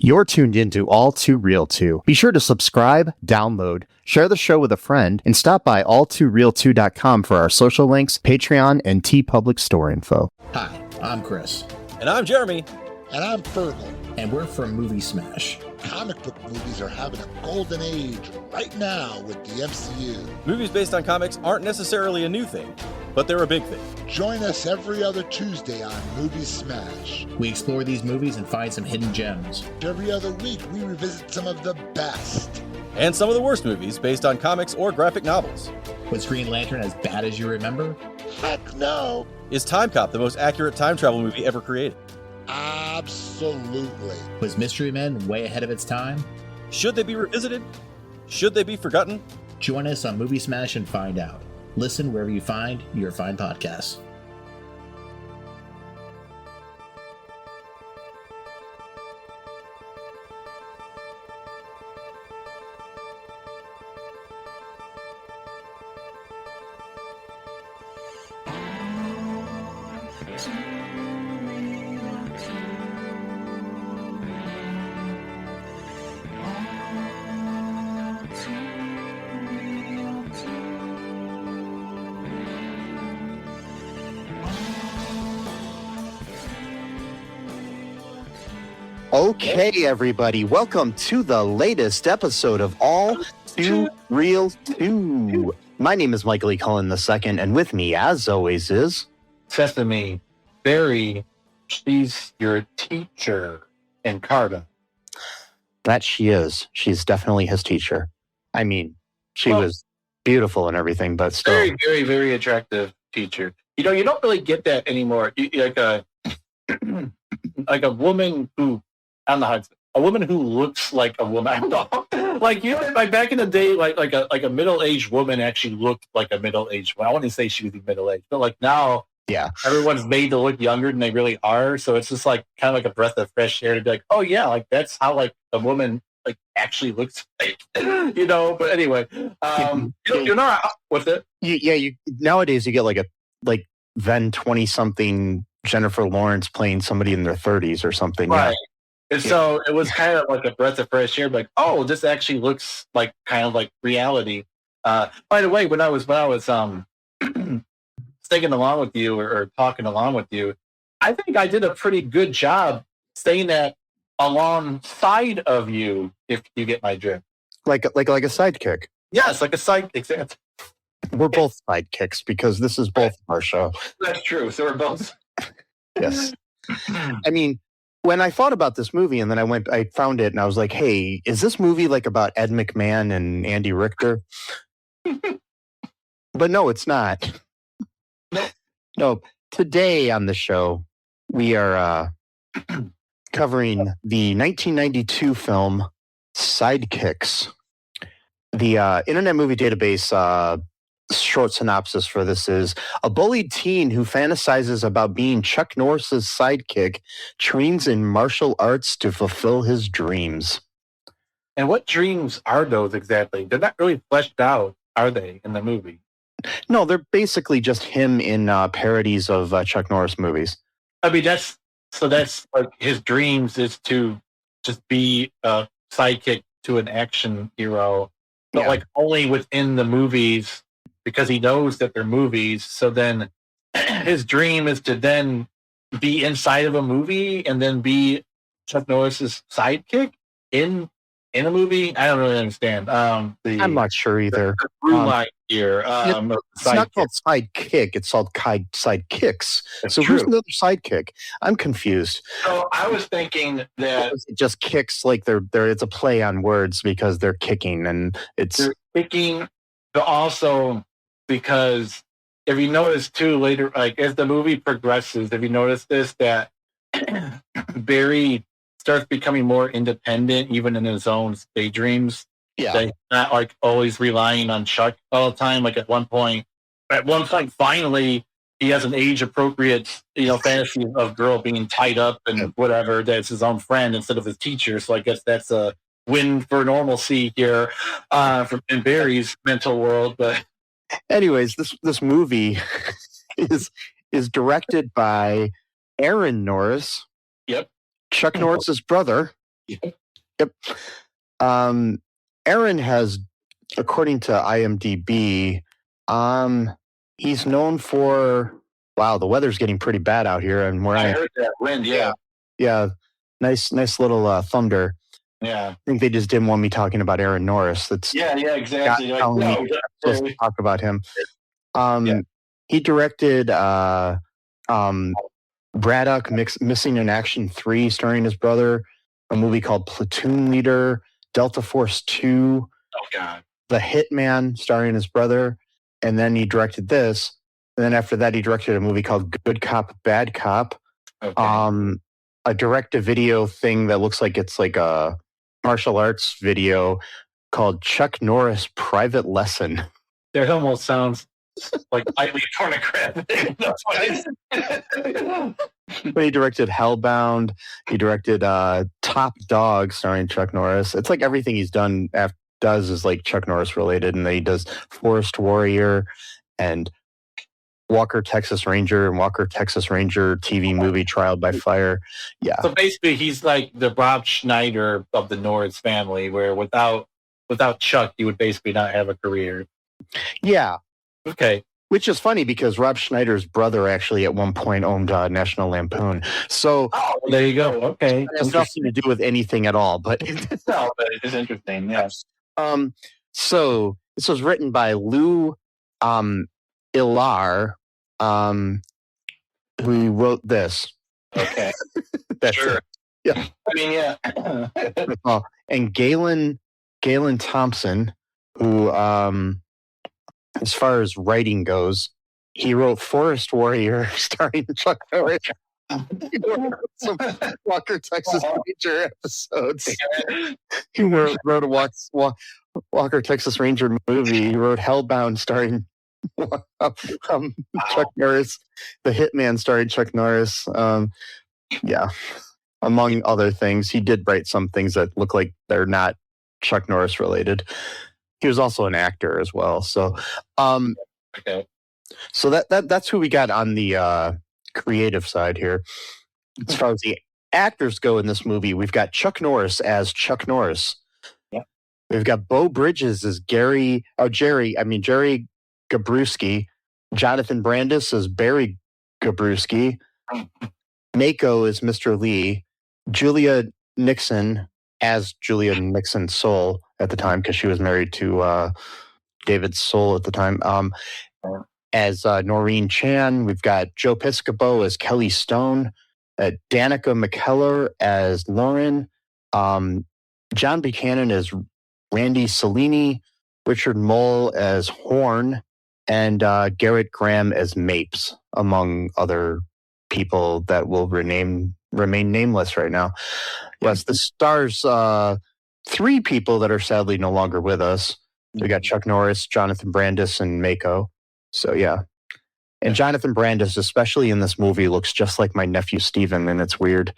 You're tuned into All Too Real 2. Be sure to subscribe, download, share the show with a friend, and stop by alltooreal2.com for our social links, Patreon, and TeePublic store info. Hi, I'm Chris. And I'm Jeremy. And I'm Fergal. And we're from Movie Smash. Comic book movies are having a golden age right now with the MCU. Movies based on comics aren't necessarily a new thing, but they're a big thing. Join us every other Tuesday on Movie Smash. We explore these movies and find some hidden gems. Every other week, we revisit some of the best. And some of the worst movies based on comics or graphic novels. Was Green Lantern as bad as you remember? Heck no! Is Time Cop the most accurate time travel movie ever created? Absolutely. Was Mystery Men way ahead of its time? Should they be revisited? Should they be forgotten? Join us on Movie Smash and find out. Listen wherever you find your fine podcasts. Okay, everybody, welcome to the latest episode of All Too Real 2. My name is Michael E. Cullen II, and with me, as always, is... Sesame, Barry, she's your teacher in Carta. That she is. She's definitely his teacher. I mean, she was beautiful and everything, but still... Very, very, very attractive teacher. You know, you don't really get that anymore. Like a woman who... I don't know how it's, a woman who looks like a woman. I don't know. Like, you know, like back in the day, like a middle-aged woman actually looked like a middle-aged woman. I wouldn't say she was middle-aged, but like now, yeah, everyone's made to look younger than they really are. So it's just like kind of like a breath of fresh air to be like, oh yeah, like that's how like a woman like actually looks like, you know. But anyway, you're not with it. You nowadays you get like then 20-something Jennifer Lawrence playing somebody in their 30s or something, right? Yeah. And so it was kind of like a breath of fresh air, like, oh, this actually looks like kind of like reality. By the way, when I was singing along with you or talking along with you, I think I did a pretty good job saying that alongside of you, if you get my drift. Like a sidekick. Yes, like a sidekick. We're both sidekicks because this is both our show. That's true. So we're both. Yes. I mean, when I thought about this movie and then I found it and I was like, hey, is this movie like about Ed McMahon and Andy Richter? But no, it's not. No. Today on the show, we are covering the 1992 film Sidekicks. The Internet Movie Database short synopsis for this is: a bullied teen who fantasizes about being Chuck Norris's sidekick trains in martial arts to fulfill his dreams. And what dreams are those exactly? They're not really fleshed out, are they, in the movie? No, they're basically just him in parodies of Chuck Norris movies. I mean, that's like his dreams is to just be a sidekick to an action hero, but like only within the movies, because he knows that they're movies. So then his dream is to then be inside of a movie and then be Chuck Norris's sidekick in a movie. I don't really understand. I'm not sure either. The through line here. It's not called sidekick. It's called sidekicks. That's so true. Who's another sidekick? I'm confused. So I was thinking that it just kicks like they're it's a play on words because they're kicking and they're kicking, but also because if you notice too later, like as the movie progresses, if you notice this, that Barry starts becoming more independent, even in his own daydreams. Yeah, that he's not like always relying on Chuck all the time. Like at one point, finally, he has an age-appropriate, fantasy of girl being tied up and whatever. That's his own friend instead of his teacher. So I guess that's a win for normalcy here in Barry's mental world. But anyways, this movie is directed by Aaron Norris. Yep. Chuck Norris's brother. Yep. Aaron has, according to IMDb, he's known for, wow, the weather's getting pretty bad out here, and where I heard that wind. Yeah, nice little thunder. Yeah, I think they just didn't want me talking about Aaron Norris. That's exactly. Like, no, I'm supposed to talk about him. He directed Braddock Missing in Action 3, starring his brother, a movie called Platoon Leader, Delta Force 2, The Hitman, starring his brother, and then he directed this. And then after that, he directed a movie called Good Cop, Bad Cop, a direct-to-video thing that looks like it's like a martial arts video called Chuck Norris Private Lesson. That almost sounds like highly pornographic. That's what it is. But he directed Hellbound. He directed Top Dog, starring Chuck Norris. It's like everything he's does is like Chuck Norris related, and then he does Forest Warrior and Walker Texas Ranger and Walker Texas Ranger TV movie Trial by Fire. Yeah. So basically, he's like the Rob Schneider of the Norris family, where without Chuck, he would basically not have a career. Yeah. Okay. Which is funny because Rob Schneider's brother actually at one point owned National Lampoon. So there you go. Okay. It has nothing to do with anything at all. But no, but it is interesting. Yes. So this was written by Lou Ilar, who wrote this. Okay. That's sure. It. Yeah. I mean, yeah. And Galen Thompson, who as far as writing goes, he wrote Forest Warrior starring Chuck Norris. Some Walker Texas Ranger episodes. He wrote a Walker Texas Ranger movie. He wrote Hellbound starring Chuck Norris, The Hitman starring Chuck Norris. Yeah, among other things. He did write some things that look like they're not Chuck Norris related. He was also an actor as well. So, okay. So that's who we got on the creative side here. As far as the actors go in this movie, we've got Chuck Norris as Chuck Norris. Yeah. We've got Beau Bridges as Jerry Gabrewski. Jonathan Brandis as Barry Gabrewski. Mako is Mr. Lee. Julia Nixon as Julia Nixon Soul at the time, because she was married to David Soul at the time. As Noreen Chan, we've got Joe Piscopo as Kelly Stone, Danica McKellar as Lauren, John Buchanan as Randy Cellini, Richard Mole as Horn, and Garrett Graham as Mapes, among other people that will remain nameless right now. Yes, the stars, 3 people that are sadly no longer with us. We got Chuck Norris, Jonathan Brandis, and Mako. So, yeah. And Jonathan Brandis, especially in this movie, looks just like my nephew Steven, and it's weird.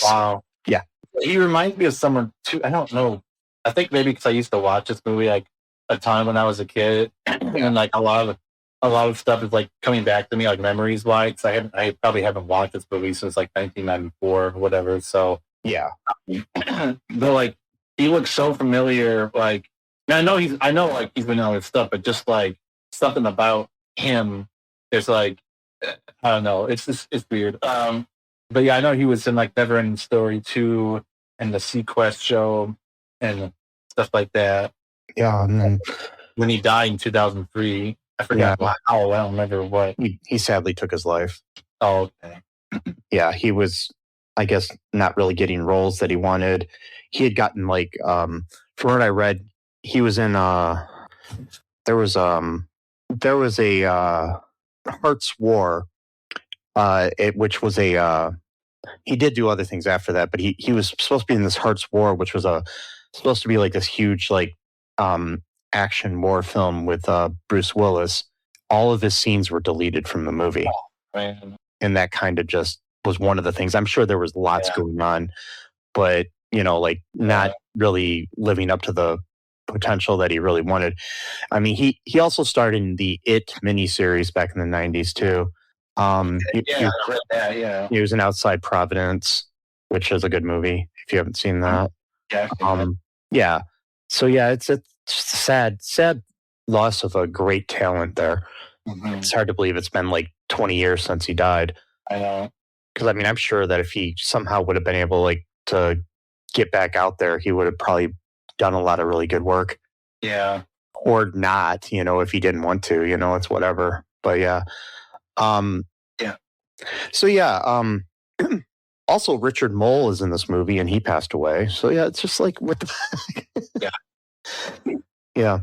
Wow. Yeah. He reminds me of someone, too. I don't know. I think maybe because I used to watch this movie like a ton when I was a kid. And like a lot of stuff is like coming back to me, like memories-wise. I probably haven't watched this movie since like 1994 or whatever. So, yeah. But like, he looks so familiar. Like, I know he's been on his stuff, but just like something about him, there's like, I don't know, it's weird. But yeah, I know he was in like Never Ending Story 2 and the Sequest show and stuff like that. Yeah, and then when he died in 2003, I forgot how. I don't remember what. He sadly took his life. Oh, okay. Yeah, he was, I guess, not really getting roles that he wanted. He had gotten like, from what I read, he was in there was a Hearts War, which was he did do other things after that, but he was supposed to be in this Hearts War, which was supposed to be like this huge like action war film with Bruce Willis. All of his scenes were deleted from the movie. Oh, man. And that kind of just was one of the things. I'm sure there was lots going on, but like not really living up to the potential that he really wanted. I mean, he also starred in the It miniseries back in the 90s too. I read that, yeah. He was in Outside Providence, which is a good movie. if you haven't seen that. Yeah, I've seen that. Yeah. So yeah, it's just a sad loss of a great talent there. Mhm. It's hard to believe it's been like 20 years since he died. I know. Because I mean, I'm sure that if he somehow would have been able like to get back out there, he would have probably done a lot of really good work. Yeah. Or not, if he didn't want to, it's whatever. But yeah. Yeah. So yeah, also Richard Mole is in this movie and he passed away. So yeah, it's just like what the Yeah. Yeah.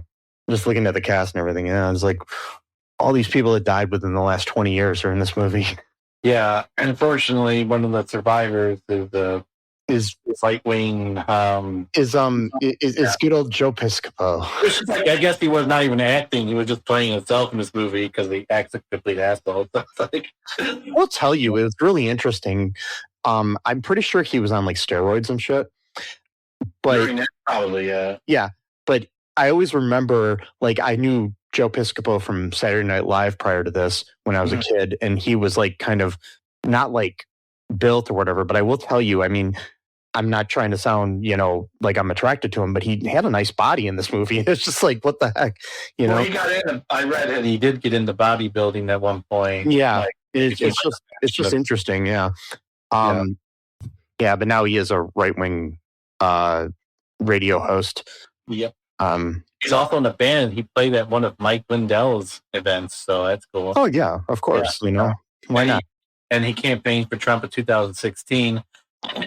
Just looking at the cast and everything, it's like all these people that died within the last 20 years are in this movie. Yeah. Unfortunately, one of the survivors is right wing. Is good old Joe Piscopo. I guess he was not even acting; he was just playing himself in this movie because he acts like a complete asshole. So it's like, I'll tell you, it was really interesting. I'm pretty sure he was on like steroids and shit. But probably, yeah. But I always remember, like, I knew Joe Piscopo from Saturday Night Live prior to this when I was a kid, and he was like kind of not like built or whatever. But I will tell you, I mean, I'm not trying to sound, like I'm attracted to him, but he had a nice body in this movie. It's just like, what the heck, Well, he got in. I read it. He did get into bodybuilding at one point. Yeah, like, it's just interesting. Yeah, yeah. But now he is a right wing radio host. Yep. He's also in a band. He played at one of Mike Lindell's events, so that's cool. Oh yeah, of course. Yeah. Why not? And he campaigned for Trump in 2016,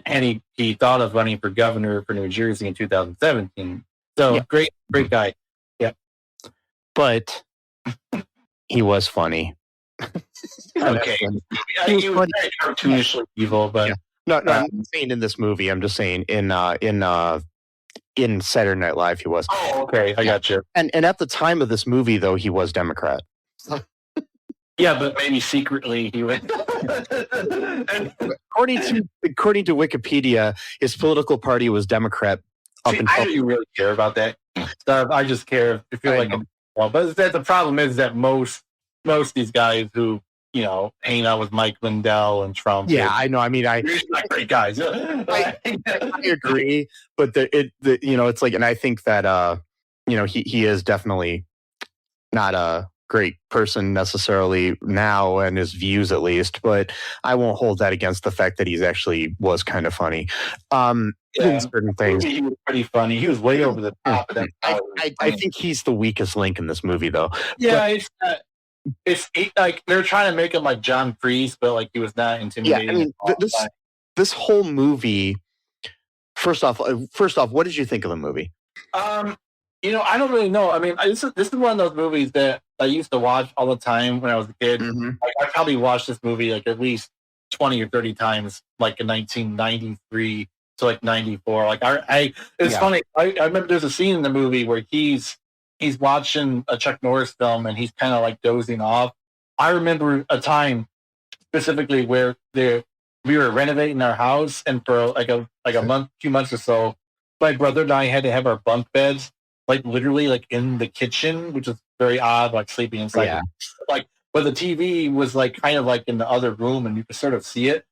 and he thought of running for governor for New Jersey in 2017. So great guy. Yeah, but he was funny. Okay, he was very cartoonishly evil, but no, I'm not saying in this movie. I'm just saying in Saturday Night Live he was. Oh, okay, I got you. And at the time of this movie, though, he was Democrat. Yeah, but maybe secretly he went. According to Wikipedia, his political party was Democrat. I don't even really care about that stuff. I just care if you feel like. Well, but the problem is that most of these guys who hang out with Mike Lindell and Trump. Yeah, I know. I mean, they're not great guys. I agree, but it's like, and I think that he is definitely not a great person necessarily now, and his views at least, but I won't hold that against the fact that he's actually was kind of funny. In certain things, he was pretty funny. He was way over the top. I think he's the weakest link in this movie, though. Yeah, it's like they're trying to make him like John Priest, but like he was not intimidating. Yeah, I mean, this whole movie. First off, what did you think of the movie? I don't really know. I mean, this is one of those movies that I used to watch all the time when I was a kid. Mm-hmm. Like, I probably watched this movie like at least 20 or 30 times, like in 1993 to like 94. Like it's funny. I remember there's a scene in the movie where he's watching a Chuck Norris film and he's kind of like dozing off. I remember a time specifically where we were renovating our house, and for like a month, 2 months or so, my brother and I had to have our bunk beds like literally like in the kitchen, which is very odd, like sleeping inside. Yeah. Like, but the TV was like kind of like in the other room, and you could sort of see it.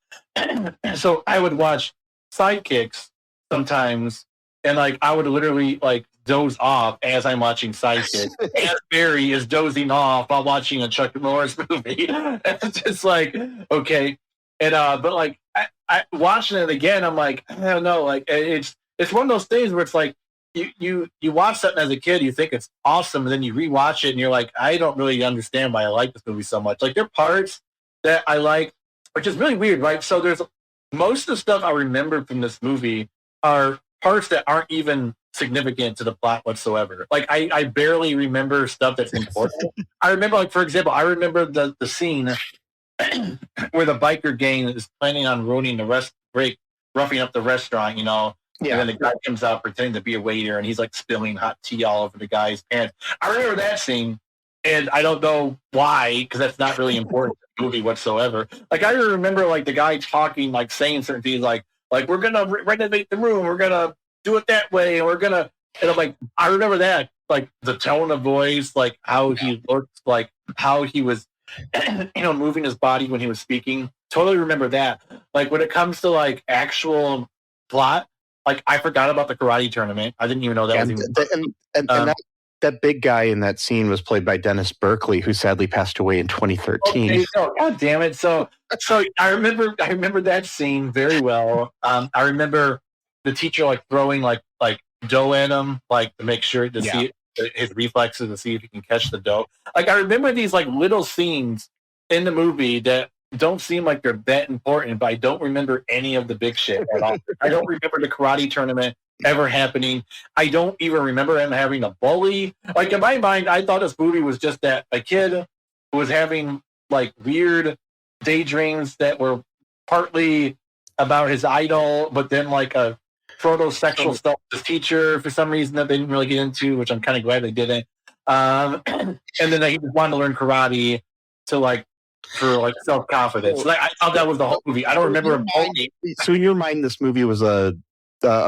So I would watch Sidekicks sometimes, and like I would literally like doze off as I'm watching Sidekicks. And Barry is dozing off while watching a Chuck Norris movie. It's just like, okay. And but like I watching it again, I'm like, I don't know, like it's one of those things where it's like you watch something as a kid, you think it's awesome, and then you rewatch it and you're like, I don't really understand why I like this movie so much. Like there are parts that I like, which is really weird, right? So there's most of the stuff I remember from this movie are parts that aren't even significant to the plot whatsoever. Like I barely remember stuff that's important. I remember, like, for example, I remember the scene where the biker gang is planning on ruining roughing up the restaurant, Yeah. And then the guy comes out pretending to be a waiter, and he's like spilling hot tea all over the guy's pants. I remember that scene, and I don't know why, because that's not really important to the movie whatsoever. Like I remember like the guy talking, like saying certain things, like we're gonna renovate the room, we're gonna do it that way, and and I'm like, I remember that, like the tone of voice, like how he looked, like how he was, moving his body when he was speaking. Totally remember that. Like when it comes to like actual plot, like I forgot about the karate tournament. I didn't even know that was even. And that big guy in that scene was played by Dennis Berkeley, who sadly passed away in 2013. Okay, so, God damn it! So I remember that scene very well. I remember the teacher like throwing like dough at him, like to make sure to see his reflexes to see if he can catch the dough. Like I remember these like little scenes in the movie that don't seem like they're that important, but I don't remember any of the big shit at all. I don't remember the karate tournament ever happening. I don't even remember him having a bully. Like in my mind, I thought this movie was just that a kid who was having like weird daydreams that were partly about his idol, but then like a proto-sexual stuff with his teacher for some reason that they didn't really get into, which I'm kind of glad they didn't. And then he just wanted to learn karate to like for like self-confidence. Like I thought that was the whole movie. I don't remember a bully. So in your mind, this movie was a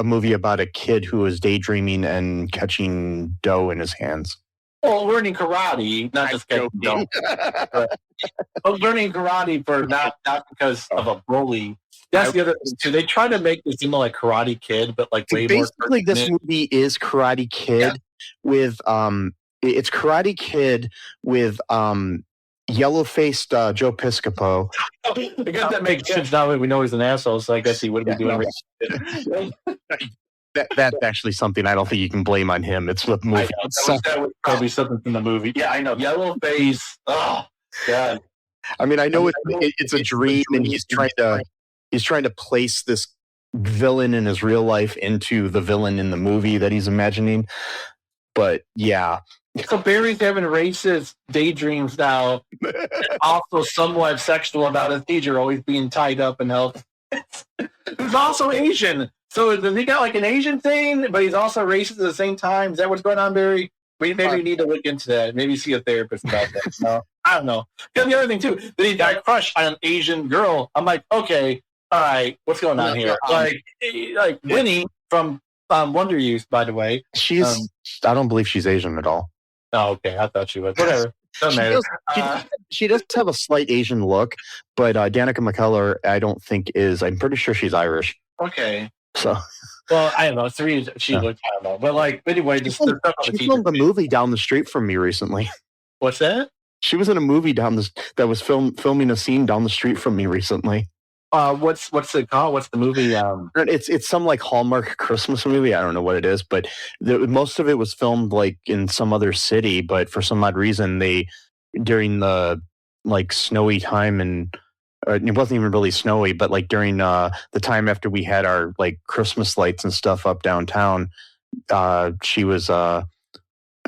movie about a kid who was daydreaming and catching dough in his hands. Well, learning karate, not just catching dough, but learning karate for not because of a bully. That's the other thing too. They try to make this seem like Karate Kid, but like way more. Basically, this movie is Karate Kid with it's Karate Kid with yellow-faced Joe Piscopo. I guess that makes sense now that we know he's an asshole. So I guess he would be doing. That's actually something I don't think you can blame on him. It's the movie. That was probably something from the movie. Yeah, I know. Yellow face. Oh God. I mean, I know it's a dream, and he's trying to place this villain in his real life into the villain in the movie that he's imagining. But yeah. So Barry's having racist daydreams now, also somewhat sexual about his teacher always being tied up and held. Who's also Asian. So does he got like an Asian thing, but he's also racist at the same time? Is that what's going on, Barry? Maybe we need to look into that. Maybe see a therapist about that. No, I don't know. Because the other thing too, that he got crushed on an Asian girl. I'm like, okay, all right, what's going on here? Like Winnie from Wonder Youth, by the way. She's. I don't believe she's Asian at all. Oh, okay. I thought she was. Whatever. Doesn't matter. She does have a slight Asian look, but Danica McKellar, I don't think is. I'm pretty sure she's Irish. Okay. So. Well, I don't know. She looked. I don't know. But like, anyway, just she filmed a movie down the street from me recently. What's that? She was in a movie that was filming a scene down the street from me recently. What's it called? What's the movie? It's some like Hallmark Christmas movie. I don't know what it is, but most of it was filmed like in some other city. But for some odd reason, during the like snowy time, and it wasn't even really snowy, but like during the time after we had our like Christmas lights and stuff up downtown, she was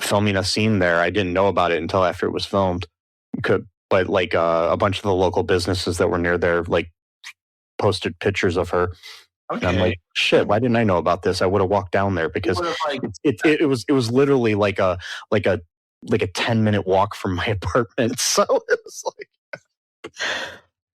filming a scene there. I didn't know about it until after it was filmed. But like a bunch of the local businesses that were near there, like, posted pictures of her. Okay. And I'm like, shit, why didn't I know about this? I would have walked down there because it was literally like a 10-minute walk from my apartment. So it was like,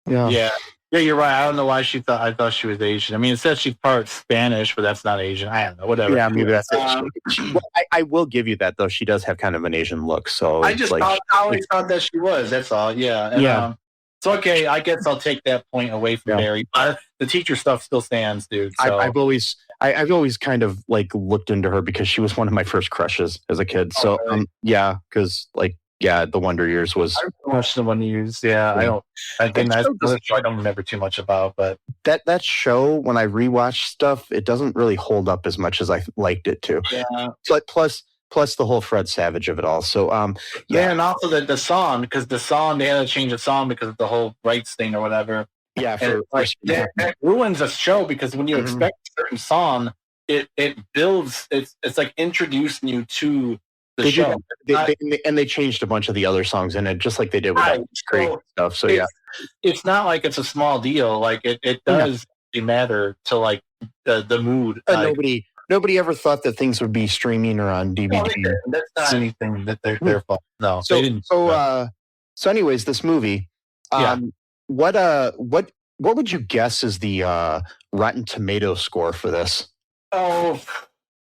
yeah, you're right. I don't know why I thought she was Asian. I mean, it says she's part Spanish, but that's not Asian. I don't know, whatever. Yeah, maybe that's it. I will give you that though. She does have kind of an Asian look. So I just always thought that she was. That's all. Yeah. And, so okay, I guess I'll take that point away from Barry. The teacher stuff still stands, dude. So. I've always kind of like looked into her because she was one of my first crushes as a kid. So really? Because like the Wonder Years was. I watched the Wonder Years. Yeah, I don't remember too much about, but that show when I rewatch stuff, it doesn't really hold up as much as I liked it to. Yeah, but plus the whole Fred Savage of it all. So, and also the song, because they had to change the song because of the whole rights thing or whatever. Yeah, that ruins a show because when you expect a certain song, it builds. It's like introducing you to the show. They changed a bunch of the other songs in it, just like they did with Creek stuff. So it's not like it's a small deal. Like it does matter to like the mood. Nobody ever thought that things would be streaming or on DVD. No, that's not anything that they're their fault. No, they didn't. So anyways, this movie. What would you guess is the Rotten Tomato score for this? Oh,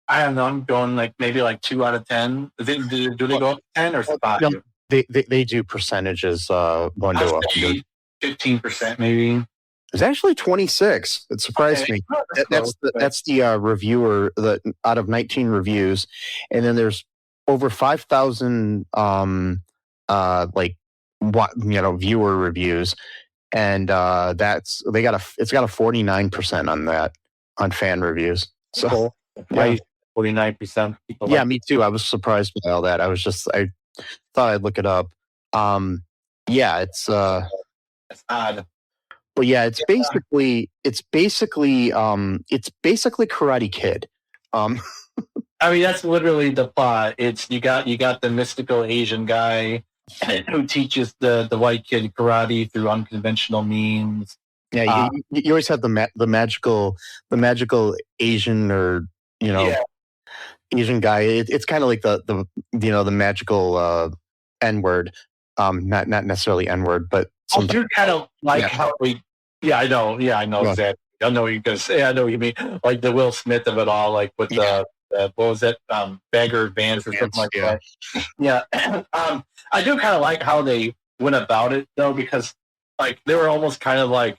I don't know. I'm going like maybe like 2 out of 10. Do they go up to 10 or 5? No, they do percentages. 1 to 100. 15% maybe. It's actually 26. It surprised me. That's the reviewer out of 19 reviews, and then there's over 5,000 viewer reviews, and it's got a 49% on fan reviews. So cool. Yeah. 49%. Yeah, me too. I was surprised by all that. I thought I'd look it up. It's odd. But yeah, it's basically Karate Kid. I mean, that's literally the plot. It's you got the mystical Asian guy who teaches the white kid karate through unconventional means. Yeah, you always have the magical Asian or Asian guy. It's kind of like the magical N-word. Not necessarily N-word, but I do kind of like how we. Yeah, I know. Yeah, I know exactly. I know what you're gonna say. I know what you mean. Like the Will Smith of it all, like with the what was it, Bagger Vance or something like that. Yeah, I do kind of like how they went about it though, because like they were almost kind of like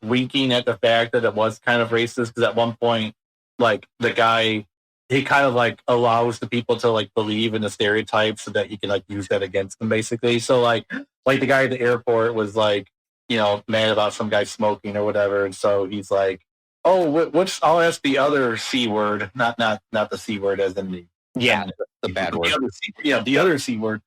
winking at the fact that it was kind of racist. Because at one point, like the guy, he kind of like allows the people to like believe in the stereotypes so that he can like use that against them, basically. So like the guy at the airport was like, mad about some guy smoking or whatever, and so he's like, "Oh, I'll ask the other C word, not the C word as in the bad word. The other C word.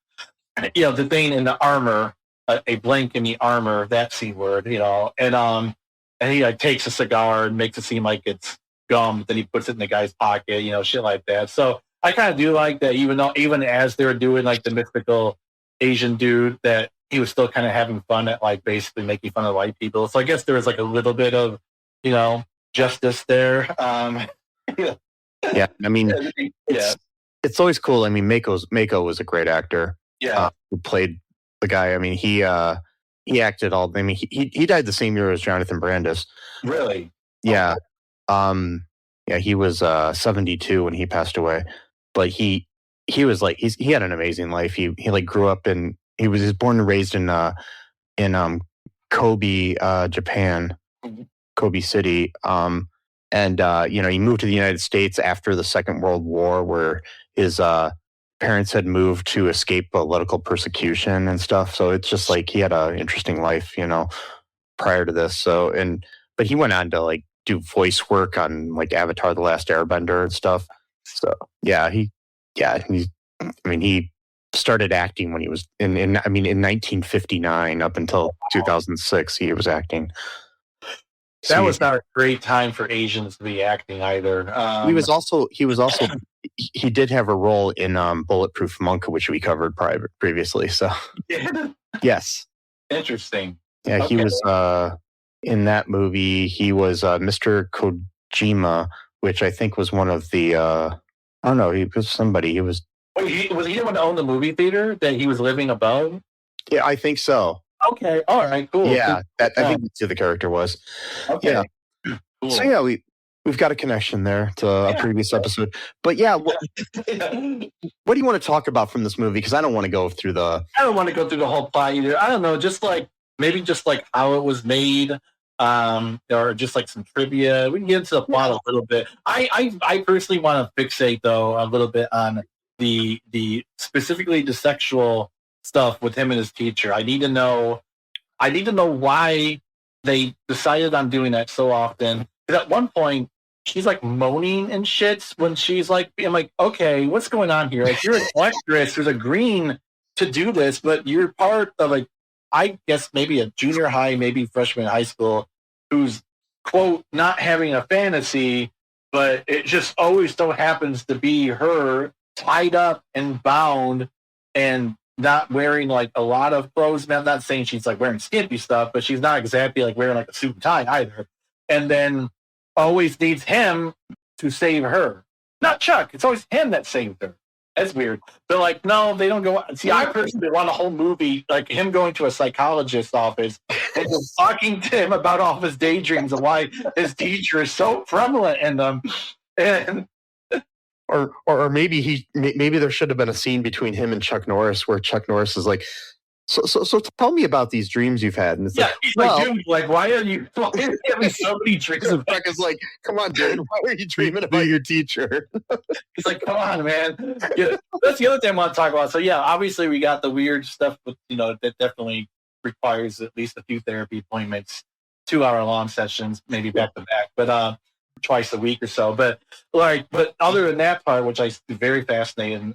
The thing in the armor, a blank in the armor, that C word, and he like takes a cigar and makes it seem like it's gum, then he puts it in the guy's pocket, shit like that. So I kind of do like that, even as they were doing like the mystical Asian dude, that he was still kind of having fun at like basically making fun of white people. So I guess there was like a little bit of, justice there. Yeah, I mean, it's always cool. I mean, Mako was a great actor. Yeah, who played the guy. I mean, he acted all. I mean, he died the same year as Jonathan Brandis. Really? Yeah. He was 72 when he passed away, but he was like he had an amazing life. He like grew up he was born and raised in Kobe, Japan, Kobe City. He moved to the United States after the Second World War, where his parents had moved to escape political persecution and stuff. So it's just like he had an interesting life, prior to this. So but he went on to like do voice work on like Avatar: The Last Airbender and stuff. So he started acting when he was in 1959 up until 2006 he was acting. That was not a great time for Asians to be acting either. He did have a role in Bulletproof Monk, which we covered previously. So yes, interesting. Yeah, okay. He was in that movie. He was Mr. Kojima, which I think was one of the. I don't know. He was somebody. He was. Was he the one to own the movie theater that he was living above? Yeah, I think so. Okay. All right. Cool. Yeah, I think that's who the character was. Okay. Yeah. Cool. So yeah, we've got a connection there to a previous episode. But yeah, what do you want to talk about from this movie? Because I don't want to go through the. I don't want to go through the whole plot either. I don't know. Just like maybe just like how it was made, or just like some trivia. We can get into the plot a little bit. I personally want to fixate though a little bit on the specifically the sexual stuff with him and his teacher. I need to know why they decided on doing that so often. Because at one point, she's like moaning and shit when she's like, I'm like, okay, what's going on here? Like, you're an actress who's agreeing to do this, but you're part of like, I guess maybe a junior high, maybe freshman in high school, who's quote not having a fantasy, but it just always so happens to be her tied up and bound and not wearing like a lot of clothes. I'm not saying she's like wearing skimpy stuff, but she's not exactly like wearing like a suit and tie either. And then always needs him to save her. Not Chuck. It's always him that saved her. That's weird. They're like, no, they don't go. See, I personally want a whole movie like him going to a psychologist's office and just talking to him about all of his daydreams and why his teacher is so prevalent in them. And Or maybe there should have been a scene between him and Chuck Norris where Chuck Norris is like, So tell me about these dreams you've had. And it's Yeah, like, he's well, like, dude, like, why are you having so many dreams? and Frank is like, come on, dude, why are you dreaming about your teacher? It's like, come on, man. Yeah, that's the other thing I want to talk about. So yeah, obviously we got the weird stuff, but that definitely requires at least a few therapy appointments, 2-hour-long sessions, maybe back to back, but twice a week or so. But other than that part, which I very fascinated in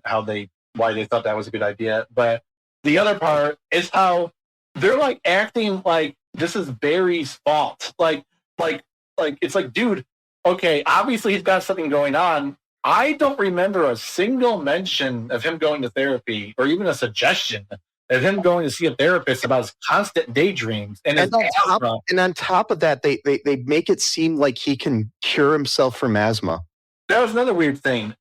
why they thought that was a good idea. But the other part is how they're like acting like this is Barry's fault. Like it's like, dude, okay, obviously he's got something going on. I don't remember a single mention of him going to therapy or even a suggestion of him going to see a therapist about his constant daydreams. And on top of that, they make it seem like he can cure himself from asthma. That was another weird thing.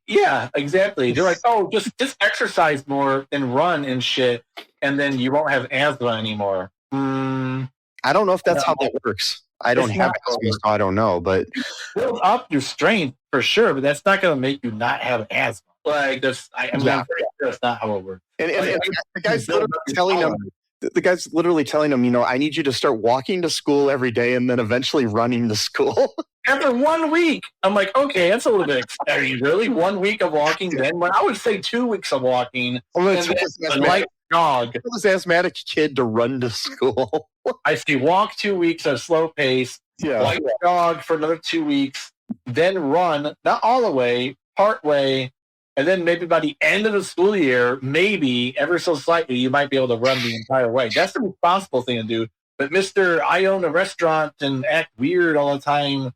Yeah, exactly. They're like, oh, just exercise more and run and shit, and then you won't have asthma anymore. I don't know if that's how that works. I don't have asthma, so I don't know. But build up your strength for sure, but that's not going to make you not have asthma. Like that's, I'm pretty sure that's not how it works. And the guy's literally telling him. The guy's literally telling him, I need you to start walking to school every day and then eventually running to school. After 1 week, I'm like, okay, that's a little bit. Are you really 1 week of walking? Then, I would say 2 weeks of walking. Like dog, this asthmatic kid to run to school. I see walk 2 weeks at a slow pace. Yeah, like dog for another 2 weeks, then run not all the way, part way. And then maybe by the end of the school year, maybe ever so slightly, you might be able to run the entire way. That's the responsible thing to do. But Mr. I own a restaurant and act weird all the time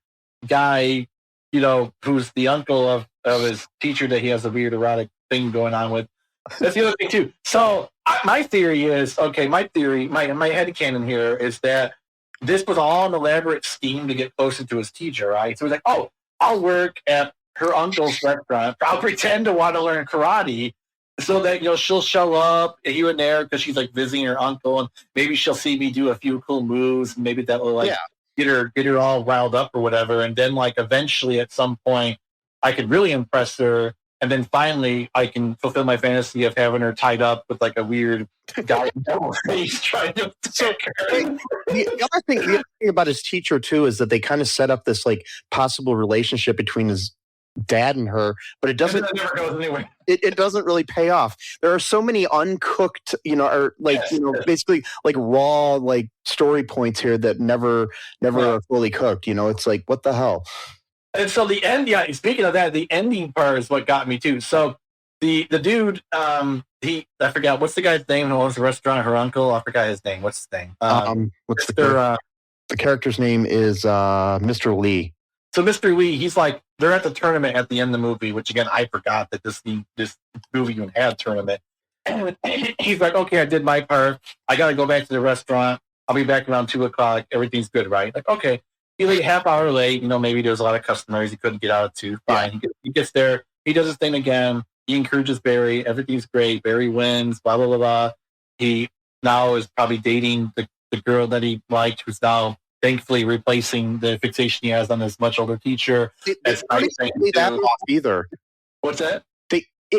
guy, who's the uncle of his teacher that he has a weird erotic thing going on with. That's the other thing too. So my theory is, my headcanon here is that this was all an elaborate scheme to get closer to his teacher, right? So he's like, oh, I'll work at her uncle's restaurant. I'll pretend to want to learn karate so that, she'll show up here and there because she's like visiting her uncle and maybe she'll see me do a few cool moves. And maybe that will get her all riled up or whatever. And then eventually at some point I could really impress her. And then finally I can fulfill my fantasy of having her tied up with a weird guy. He's trying to take her. The other thing about his teacher too is that they kind of set up this possible relationship between his dad and her, but it doesn't. That never goes anywhere. It doesn't really pay off. There are so many uncooked, basically raw story points here that never are fully cooked. It's like, what the hell? And so the end, speaking of that, the ending part is what got me too. So the dude, I forgot what's the guy's name who owns the restaurant. Her uncle, I forgot his name. What's his name? The character's name is Mr. Lee. So Mr. Lee, he's they're at the tournament at the end of the movie, which again, I forgot that this movie even had a tournament. And he's like, okay, I did my part. I got to go back to the restaurant. I'll be back around 2:00. Everything's good, right? Okay. He's a half hour late. Maybe there's a lot of customers. He couldn't get out at 2. Fine. Yeah. He gets there. He does his thing again. He encourages Barry. Everything's great. Barry wins, blah, blah, blah, blah. He now is probably dating the girl that he liked, who's now thankfully replacing the fixation he has on his much older teacher. That's that off either. What's that?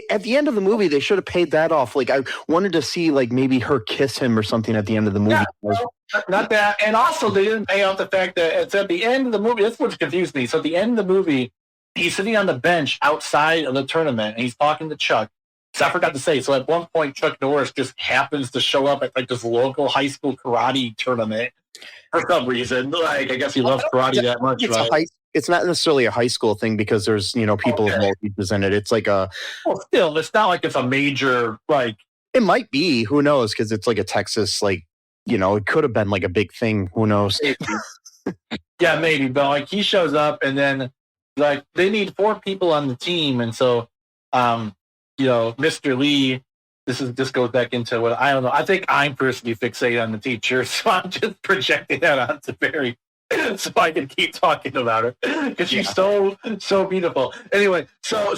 At the end of the movie, they should have paid that off. I wanted to see maybe her kiss him or something at the end of the movie. Yeah, not that. And also, they didn't pay off the fact that it's at the end of the movie. That's what confused me. So at the end of the movie, he's sitting on the bench outside of the tournament, and he's talking to Chuck. So I forgot to say, so at one point, Chuck Norris just happens to show up at this local high school karate tournament for some reason. I guess he loves karate that much, right? It's not necessarily a high school thing because there's, people of all ages in it. It's well, still, it's not like it's a major, It might be. Who knows? Because it's a Texas, it could have been a big thing. Who knows? Yeah, maybe. But he shows up and then they need 4 people on the team. And so, Mr. Lee, this goes back into what I don't know. I think I'm personally fixated on the teacher. So I'm just projecting that onto Barry. So I can keep talking about her because she's so beautiful. Anyway, so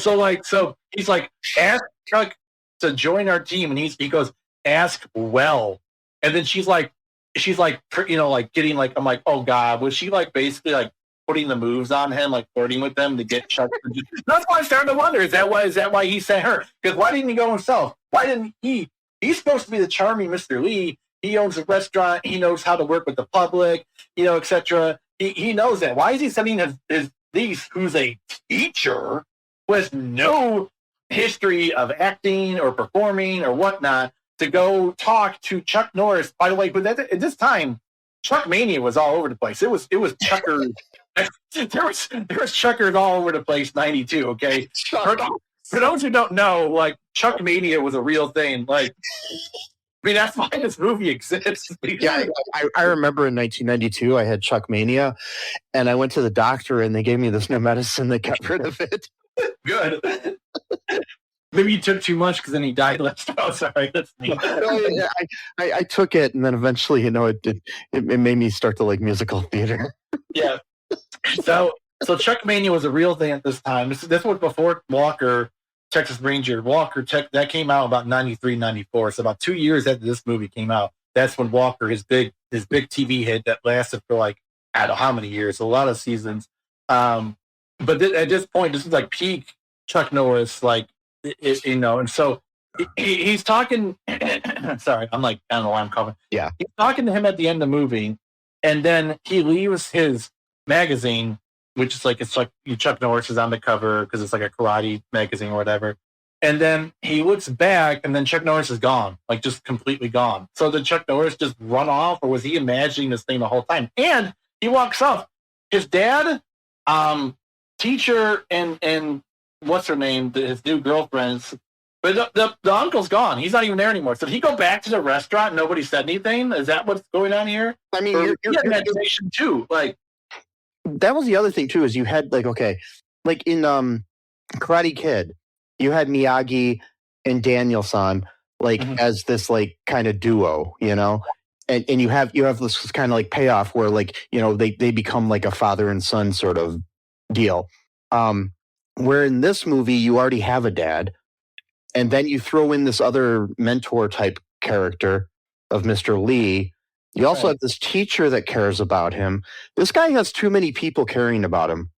he's ask Chuck to join our team, and he goes, ask well, and then she's getting I'm like, oh God, was she basically putting the moves on him, flirting with them to get Chuck? That's why I'm starting to wonder, is that why he sent her? Because why didn't he go himself? Why didn't he he's supposed to be the charming Mr. Lee. He owns a restaurant. He knows how to work with the public, etc. He knows that. Why is he sending his niece, who's a teacher, who has no history of acting or performing or whatnot, to go talk to Chuck Norris? By the way, but at this time, Chuck Mania was all over the place. It was Chuckers. there was Chuckers all over the place. 92. Okay, for those who don't know, like Chuck Mania was a real thing. Like, I mean, that's why this movie exists. Yeah, I remember in 1992 I had Chuck Mania, and I went to the doctor and they gave me this new medicine that got rid of it. Good. Maybe you took too much because then he died last time. Oh, sorry, that's me. I took it, and then eventually, it made me start to like musical theater. Yeah. So Chuck Mania was a real thing at this time. This was before Walker, Texas Ranger. Walker, that came out about 93, 94. So about 2 years after this movie came out, that's when Walker, his big TV hit that lasted for like, I don't know how many years, a lot of seasons. But at this point, this is like peak Chuck Norris, like, and so he's talking. Sorry, I'm like, I don't know why I'm coughing. Yeah, he's talking to him at the end of the movie, and then he leaves his magazine, which is like Chuck Norris is on the cover because it's like a karate magazine or whatever. And then he looks back, and then Chuck Norris is gone, like just completely gone. So did Chuck Norris just run off, or was he imagining this thing the whole time? And he walks off. His dad, teacher, and what's her name? His new girlfriend. But the uncle's gone. He's not even there anymore. So did he go back to the restaurant? Nobody said anything. Is that what's going on here? I mean, you're imagination too. Like, that was the other thing too. Is you had like in Karate Kid, you had Miyagi and Daniel-san as this like kind of duo, and you have this kind of like payoff where like they become like a father and son sort of deal. Where in this movie you already have a dad, and then you throw in this other mentor type character of Mr. Lee. You also have this teacher that cares about him. This guy has too many people caring about him.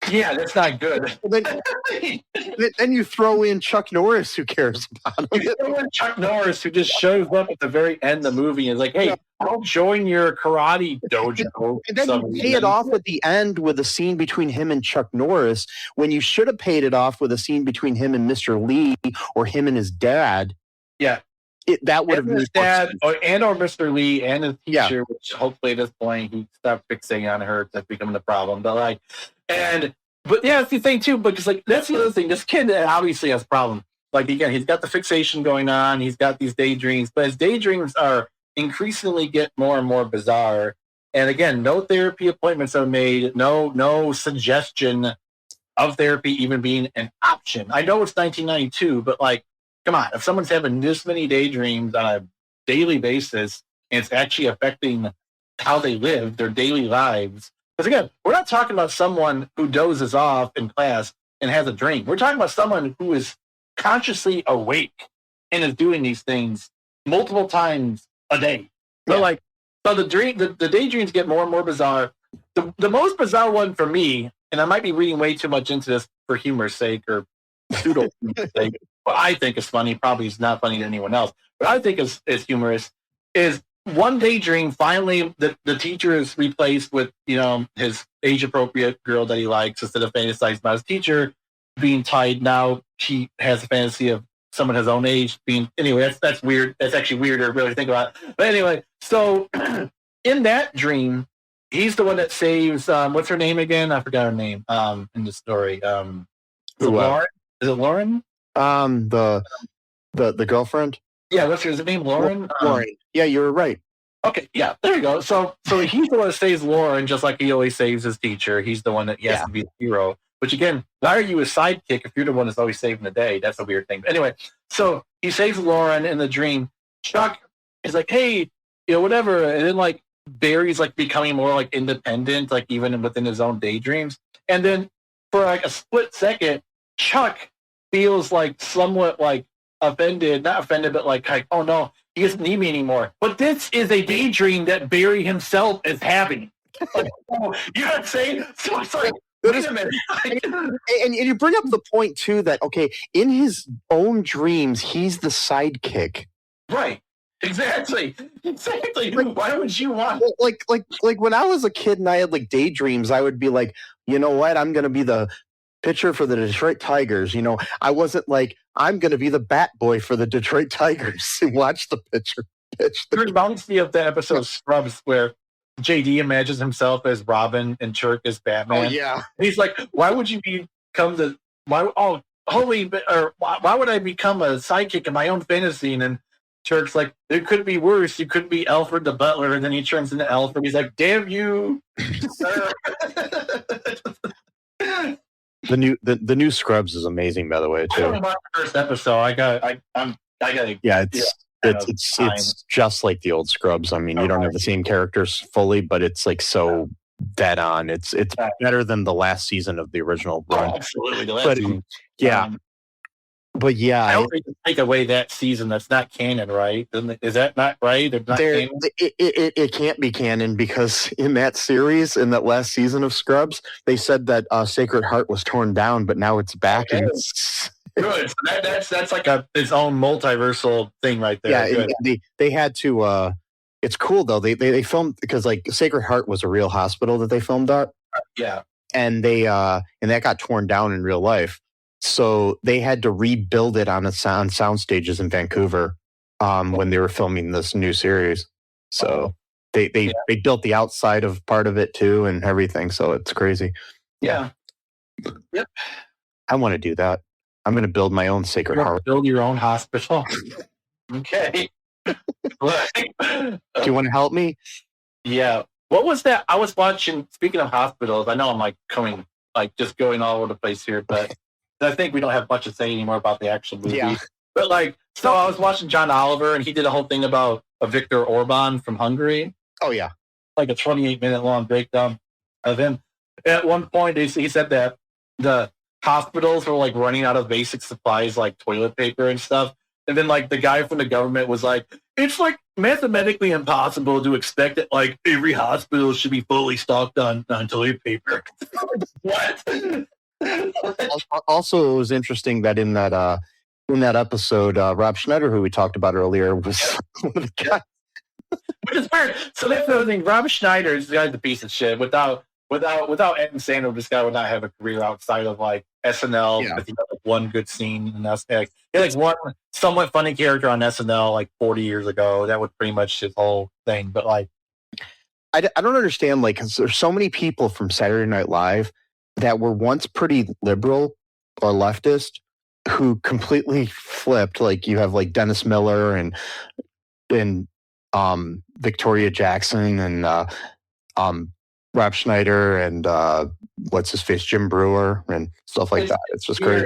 Yeah, that's not good. Then you throw in Chuck Norris, who cares about him. You throw in Chuck Norris, who just shows up at the very end of the movie and is like, hey, I'll join your karate dojo. And then you pay it off at the end with a scene between him and Chuck Norris, when you should have paid it off with a scene between him and Mr. Lee, or him and his dad. Yeah. That would have been his dad, or Mr. Lee and his teacher, which hopefully at this point he stopped fixating on her. That's becoming the problem. But that's the thing too, because like that's the other thing. This kid obviously has a problem. Like again, he's got the fixation going on. He's got these daydreams, but his daydreams are increasingly get more and more bizarre. And again, no therapy appointments are made. No suggestion of therapy even being an option. I know it's 1992, but like, come on, if someone's having this many daydreams on a daily basis, and it's actually affecting how they live, their daily lives. Because again, we're not talking about someone who dozes off in class and has a dream. We're talking about someone who is consciously awake and is doing these things multiple times a day. So the daydreams get more and more bizarre. The most bizarre one for me, and I might be reading way too much into this for humor's sake or pseudo humor's sake, what I think is funny, probably is not funny to anyone else, but I think is humorous, is one daydream, finally the teacher is replaced with, his age-appropriate girl that he likes, instead of fantasizing about his teacher being tied. Now he has a fantasy of someone his own age being, anyway, that's weird. That's actually weird to really think about. But anyway, so in that dream, he's the one that saves, what's her name again? I forgot her name in the story. Is it Lauren? Is it Lauren? The girlfriend. Yeah, what's her name? Lauren. Lauren. Yeah, you were right. Okay, yeah, there you go. So he's the one that saves Lauren, just like he always saves his teacher. He's the one that has to be the hero. Which again, why are you a sidekick if you're the one that's always saving the day? That's a weird thing. But anyway, so he saves Lauren in the dream. Chuck is like, hey, whatever. And then like Barry's like becoming more like independent, like even within his own daydreams. And then for like a split second, Chuck feels like somewhat like offended, not offended, but like, oh no, he doesn't need me anymore. But this is a daydream that Barry himself is having. Like, you know what I'm saying? So it's like, wait a minute. And you bring up the point too that, okay, in his own dreams, he's the sidekick. Right. Exactly. Why would you want? Like when I was a kid and I had like daydreams, I would be like, you know what? I'm going to be the pitcher for the Detroit Tigers. You know, I wasn't like, I'm going to be the bat boy for the Detroit Tigers and watch the pitcher pitch. It reminds me of the episode of Scrubs where JD imagines himself as Robin and Turk as Batman. Oh, yeah. And he's like, why would you become the, why would I become a sidekick in my own fantasy? And then Turk's like, it could be worse. You could be Alfred the butler. And then he turns into Alfred. He's like, damn you, sir. The new Scrubs is amazing, by the way, too. I don't remember the first episode. I got it's just like the old Scrubs. I mean, you don't have the same characters fully, but it's like so dead on. It's better than the last season of the original run. Absolutely, the last season. But yeah, I don't think to take away that season. That's not canon, right? Is that not right? They're not canon? It can't be canon because in that series, in that last season of Scrubs, they said that Sacred Heart was torn down, but now it's back. Okay. And it's good. So that's like its own multiversal thing right there. Yeah, they had to. It's cool though. They filmed because like Sacred Heart was a real hospital that they filmed at. Yeah, and that got torn down in real life. So they had to rebuild it on sound stages in Vancouver when they were filming this new series. So they built the outside of part of it too and everything. So it's crazy. Yeah. Yep. I want to do that. I'm going to build my own Sacred Heart. Build your own hospital. Okay. Do you want to help me? Yeah. What was that? I was watching, speaking of hospitals, I know I'm like just going all over the place here, but I think we don't have much to say anymore about the actual movie. Yeah. But so I was watching John Oliver and he did a whole thing about Viktor Orban from Hungary. Oh, yeah. Like a 28-minute long breakdown of him. At one point, he said that the hospitals were like running out of basic supplies like toilet paper and stuff. And then like the guy from the government was like, it's like mathematically impossible to expect that like every hospital should be fully stocked on toilet paper. What? Also, it was interesting that in that episode, Rob Schneider, who we talked about earlier, was one of the guys. Which is weird. So that's the thing. Rob Schneider is the piece of shit. Without Ed and Sandler, this guy would not have a career outside of like SNL. Yeah. He had like one good scene, and that's he had like one somewhat funny character on SNL like 40 years ago. That was pretty much his whole thing. But like, I don't understand. Like, 'cause there's so many people from Saturday Night Live that were once pretty liberal or leftist who completely flipped. Like you have like Dennis Miller and Victoria Jackson and Rob Schneider and what's his face, Jim Brewer and stuff like that. It's just crazy.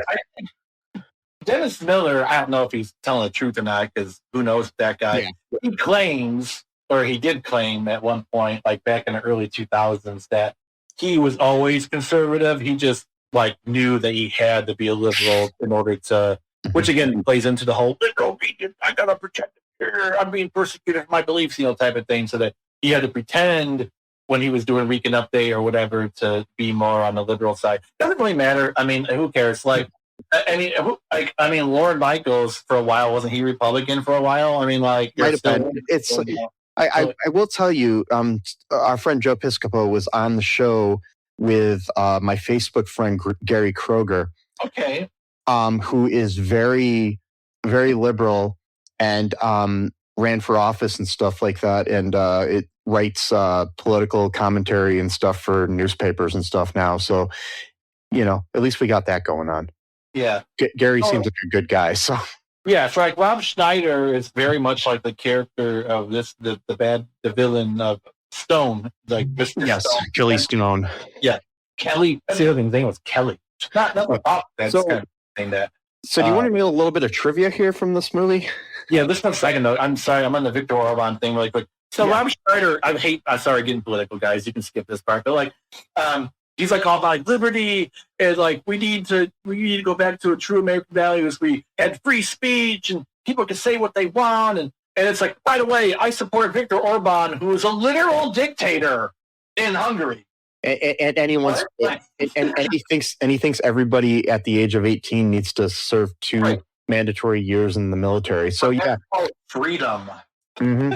Dennis Miller, I don't know if he's telling the truth or not because who knows that guy. Yeah. He claims, or he did claim at one point, like back in the early 2000s, that he was always conservative. He just like knew that he had to be a liberal in order to, which again plays into the whole liberal. I gotta protect it here. I'm being persecuted for my beliefs, type of thing. So that he had to pretend when he was doing Weekend Update or whatever to be more on the liberal side. Doesn't really matter. I mean, who cares? Like, I mean, Lorne Michaels for a while, wasn't he Republican for a while? I mean, like, might have been. It's. I will tell you, our friend Joe Piscopo was on the show with my Facebook friend Gary Kroger. Okay. Who is very, very liberal and ran for office and stuff like that. And it writes political commentary and stuff for newspapers and stuff now. So, at least we got that going on. Yeah. Gary seems like a good guy. So. Yeah, so like Rob Schneider is very much like the character of the villain of Stone, like Mr. Yes, Stone. Kelly Stone. Yeah, Kelly. See, his name was Kelly. Not that's kind of saying that. So, do you want to make a little bit of trivia here from this movie? Yeah, just 1 second though. I'm sorry, I'm on the Viktor Orban thing really quick. So Rob Schneider, I'm sorry, getting political, guys. You can skip this part, but like, he's like all about liberty and like we need to go back to a true American values. We had free speech and people can say what they want and it's like, by the way, I support Viktor Orban, who is a literal dictator in Hungary. And he thinks everybody at the age of 18 needs to serve two mandatory years in the military. So yeah, freedom. Mm-hmm.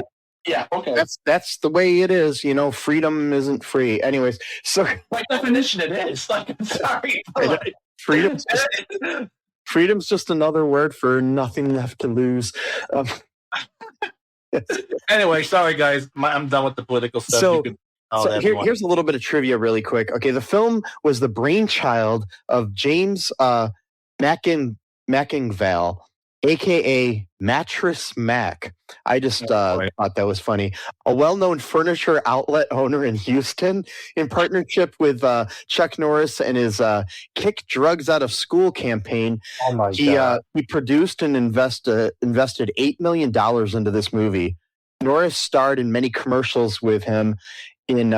Yeah, okay. That's the way it is. Freedom isn't free. Anyways, so by definition, it is. Like, I'm sorry, like, freedom's just another word for nothing left to lose. Yes. Anyway, sorry guys, I'm done with the political stuff. So here's a little bit of trivia really quick. Okay, the film was the brainchild of James Mackingvale, a.k.a. Mattress Mac. I just thought that was funny. A well-known furniture outlet owner in Houston, in partnership with Chuck Norris and his Kick Drugs Out of School campaign. Oh my God. He produced and invested $8 million into this movie. Norris starred in many commercials with him. In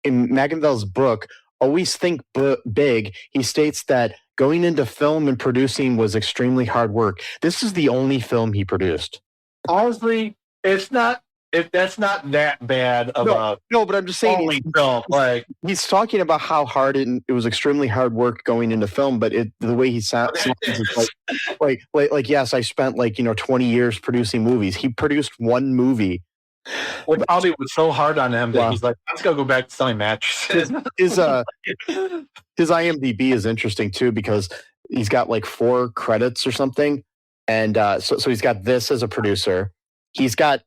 Mackingvale's book, Always Think Big, he states that going into film and producing was extremely hard work. This is the only film he produced. Honestly, that's not that bad of no, but I'm just saying only film. Like, he's talking about how hard it was extremely hard work going into film, but the way he sounds like yes, I spent 20 years producing movies. He produced one movie. Well, probably was so hard on him that he's like, let's go back to selling mattresses. His IMDb is interesting too, because he's got 4 credits or something, and so he's got this as a producer. He's got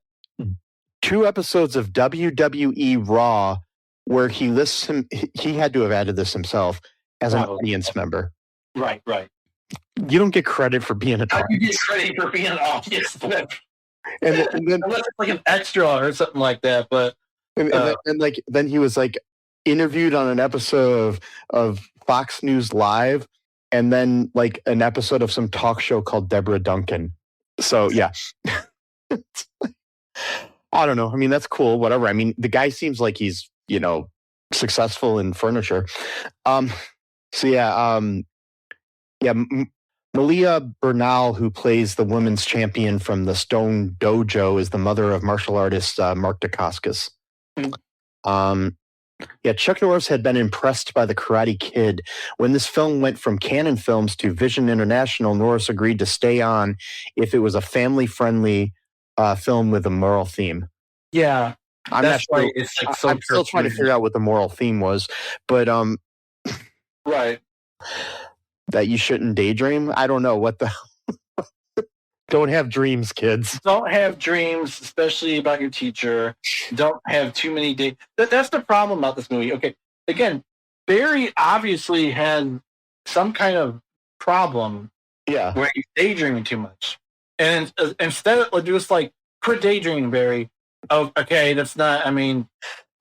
2 episodes of WWE Raw where he lists him. He had to have added this himself as an audience member. Right. You don't get credit for being an audience. You get credit for being an audience member. And then unless it's like an extra or something like that, but then he was interviewed on an episode of Fox News Live, and then an episode of some talk show called Deborah Duncan. So yeah, I don't know. I mean, that's cool. Whatever. I mean, the guy seems like he's successful in furniture. Malia Bernal, who plays the women's champion from the Stone Dojo, is the mother of martial artist Mark Dacascos. Chuck Norris had been impressed by The Karate Kid. When this film went from Canon Films to Vision International, Norris agreed to stay on if it was a family-friendly film with a moral theme. Yeah, I'm still trying to figure out what the moral theme was, but right. That you shouldn't daydream. I don't know what the. Don't have dreams, kids. Don't have dreams, especially about your teacher. Don't have too many days. That's the problem about this movie. Okay, again, Barry obviously had some kind of problem. Yeah, where he's daydreaming too much, and instead of just quit daydreaming, Barry. Oh, okay, that's not. I mean,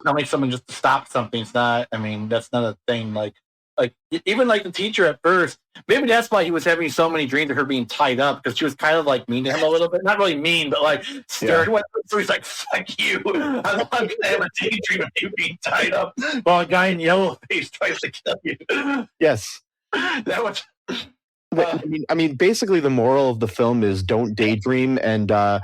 telling someone just to stop something. It's not. I mean, that's not a thing. Even the teacher at first, maybe that's why he was having so many dreams of her being tied up, because she was kind of mean to him a little bit. Not really mean, but scared. Yeah. So he's like, "Fuck you! I'm going to have a daydream of you being tied up while a guy in yellow face tries to kill you." Yes, that was. I mean, basically, the moral of the film is don't daydream and run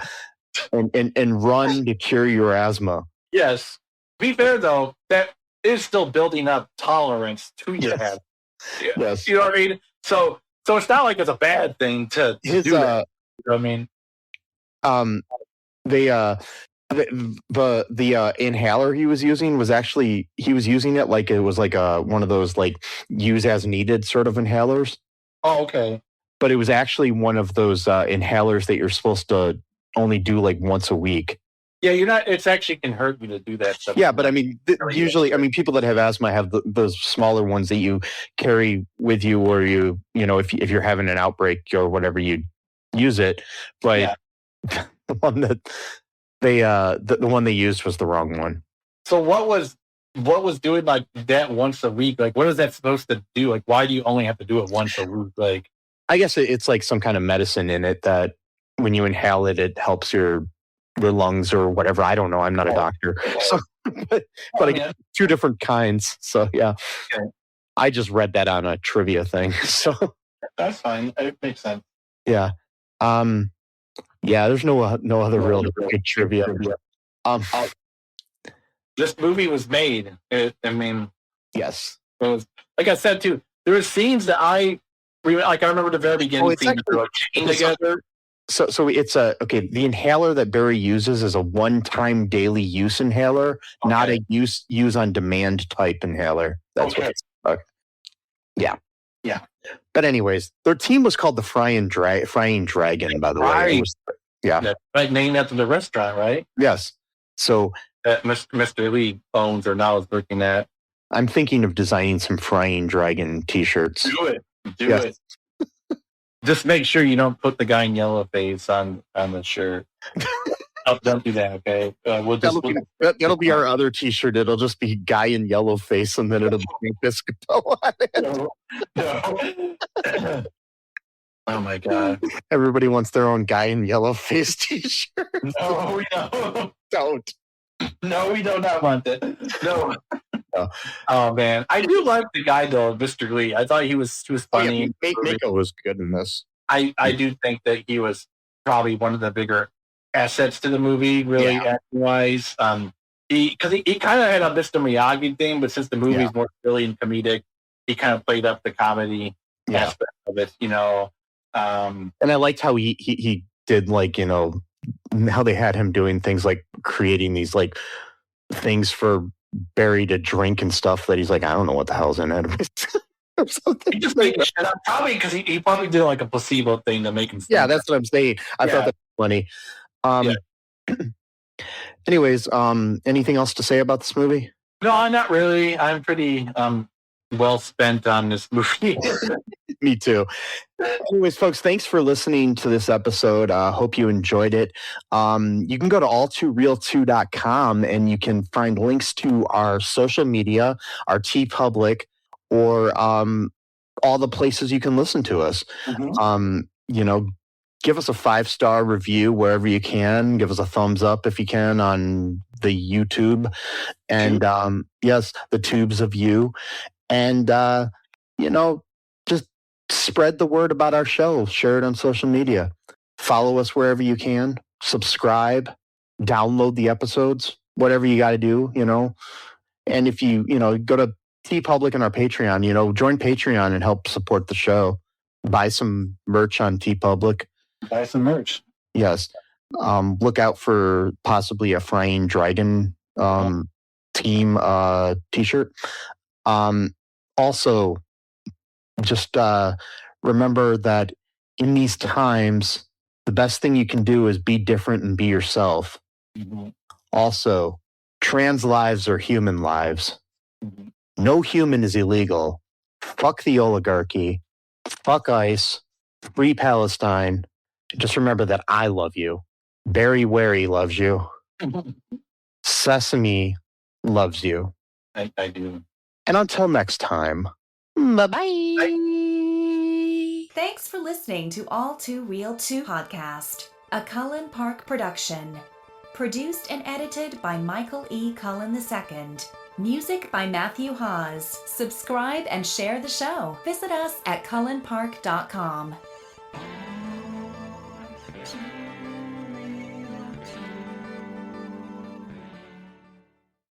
to cure your asthma. Yes. To be fair, though, that is still building up tolerance to your head. Yeah. Yes. You know what I mean? So it's not like it's a bad thing to do that. You know what I mean? The inhaler he was using was actually, he was using it like it was one of those use as needed sort of inhalers. Oh, okay. But it was actually one of those inhalers that you're supposed to only do once a week. Yeah, you're not. It's actually can hurt you to do that stuff. Yeah, but I mean, usually, people that have asthma have those smaller ones that you carry with you, or if you're having an outbreak or whatever, you use it. But the one that the one they used was the wrong one. So what was doing that once a week? What is that supposed to do? Why do you only have to do it once a week? I guess it's some kind of medicine in it that when you inhale it, it helps your lungs or whatever. I don't know. I'm not a doctor. So, but I get 2 different kinds. So yeah, okay. I just read that on a trivia thing. So that's fine. It makes sense. Yeah. There's no other real good trivia. This movie was made. Yes. It was, like I said too, there were scenes that I Like I remember the very beginning it's scene actually- they're like chained together. So it's the inhaler that Barry uses is a one-time daily use inhaler, not a use on demand type inhaler. That's what it's yeah. But anyways, their team was called the Frying Dragon, by the way. It was, Right, named after the restaurant, right? Yes. So That Mr. Lee owns or now is working at. I'm thinking of designing some Frying Dragon t-shirts. Do it. Just make sure you don't put the guy in yellow face on the shirt. Don't do that, okay? That'll be our other t-shirt. It'll just be guy in yellow face, and then it'll be Piscopo on it. No. Oh my god! Everybody wants their own guy in yellow face t-shirt. No, we don't. Don't. No, we do not want that. No. Oh man, I do like the guy though, Mr. Lee. I thought he was funny. Mako was good in this. I do think that he was probably one of the bigger assets to the movie, really acting wise. He kind of had a Mr. Miyagi thing, but since the movie's more silly and comedic, he kind of played up the comedy aspect of it, you know. And I liked how he did, like, you know, how they had him doing things like creating these like things for Barry to drink and stuff that he's like, I don't know what the hell's in it. Or something. He just made shit up, probably because he probably did like a placebo thing to make him. Yeah, that's what I'm saying. I thought that was funny. Anyways, anything else to say about this movie? No, not really. I'm pretty well spent on this movie. Me too. Anyways, folks, thanks for listening to this episode. Hope you enjoyed it. You can go to all2real2.com and you can find links to our social media, our TeePublic, or all the places you can listen to us. Mm-hmm. You know, give us a 5-star review wherever you can. Give us a thumbs up if you can on the YouTube. And yes, the tubes of you. And, you know, just spread the word about our show. Share it on social media. Follow us wherever you can. Subscribe. Download the episodes. Whatever you got to do, you know. And if you know, go to TeePublic and our Patreon, you know, join Patreon and help support the show. Buy some merch on TeePublic. Buy some merch. Yes. Look out for possibly a Frying Dragon team t-shirt. Also, just remember that in these times, the best thing you can do is be different and be yourself. Mm-hmm. Also, trans lives are human lives. Mm-hmm. No human is illegal. Fuck the oligarchy. Fuck ICE. Free Palestine. Just remember that I love you. Barry Wary loves you. Sesame loves you. I do. And until next time, bye-bye. Bye. Thanks for listening to All Too Real 2 podcast, a Cullen Park production. Produced and edited by Michael E. Cullen II. Music by Matthew Hawes. Subscribe and share the show. Visit us at cullenpark.com.